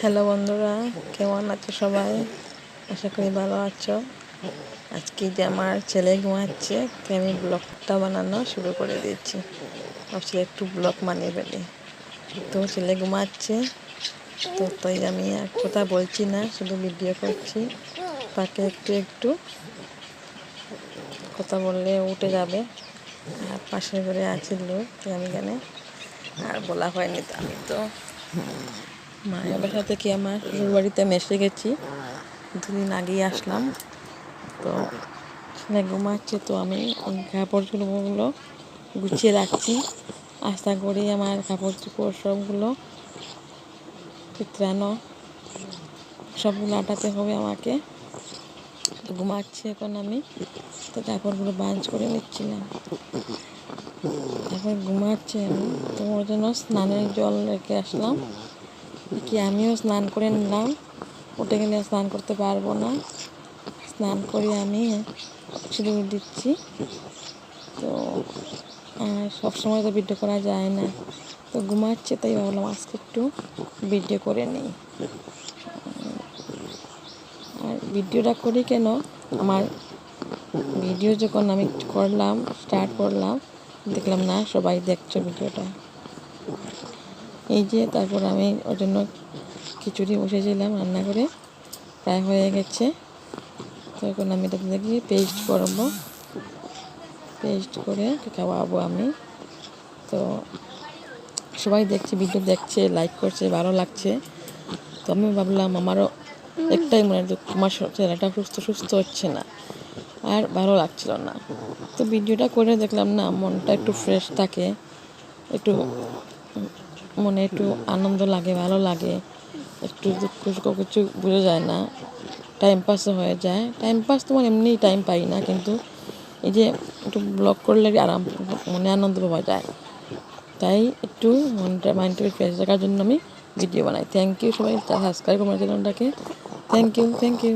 Hello বন্ধুরা, কেমন আছো সবাই? আশা করি ভালো আছো। আজকে যে আমার ছেলে ঘুমাচ্ছে, তাই আমি ব্লগটা বানানো শুরু করে দিয়েছি। ভাবছি একটু ব্লগ বানিয়ে ফেলি। তো ছেলে ঘুমাচ্ছে, তো তাই আমি আর কথা বলছি না, শুধু ভিডিও করছি। তাকে একটু একটু কথা বললে উঠে যাবে। আর পাশের ঘরে আছে লোক, তাই আমি এখানে আর বলা হয়নি। তো আমি তো মায়ের বাসা থেকে আমার শ্বশুর বাড়িতে আমি এসে গেছি, 2 দিন আগেই আসলাম। তো ছেলে ঘুমাচ্ছে, তো আমি কাপড়গুলো গুছিয়ে রাখছি। আশা করি আমার কাপড় চোপড় সবগুলো চিত্রানো সবগুলো আটাতে হবে আমাকে। তো ঘুমাচ্ছে এখন, আমি তো কাপড়গুলো বাঞ্চ করে নিচ্ছিলাম। এখন ঘুমাচ্ছে, আমি তো ওর জন্য স্নানের জল রেখে আসলাম, কি আমিও স্নান করে নিলাম। উঠে গেলে স্নান করতে পারবো না, স্নান করে আমি সিঁদুর দিচ্ছি। তো সবসময় তো ভিডিও করা যায় না, তো ঘুমাচ্ছে, তাই ভাবলাম আজকে একটু ভিডিও করে নিই। আর ভিডিওটা করি কেন, আমার ভিডিও যখন আমি স্টার্ট করলাম, দেখলাম না সবাই দেখছো ভিডিওটা। এই যে তারপর আমি ওর জন্য খিচুড়ি বসেছিলাম রান্না করে, প্রায় হয়ে গেছে। তো এখন আমি এটা দেখি পেস্ট করবো, পেস্ট করে খাওয়াবো আমি। তো সবাই দেখছে, ভিডিও দেখছে, লাইক করছে, ভালো লাগছে। তো আমি ভাবলাম আমারও একটাই মনে হয়, তোমার ছেলেটা সুস্থ হচ্ছে না, আর ভালো লাগছিল না। তো ভিডিওটা করে দেখলাম না, মনটা একটু ফ্রেশ থাকে, একটু মনে একটু আনন্দ লাগে, ভালো লাগে, একটু দুঃখ সুখ কিছু বোঝা যায় না, টাইম পাসও হয়ে যায়। টাইম পাস তোমার এমনি টাইম পাই না, কিন্তু এই যে একটু ব্লগ করলে আরাম, মনে আনন্দ পাওয়া যায়। তাই একটু মাইন্ডটা ফ্রেশ রাখার জন্য আমি ভিডিও বানাই। থ্যাংক ইউ সবাই, সাবস্ক্রাইব আমার চ্যানেলটাকে। Thank you.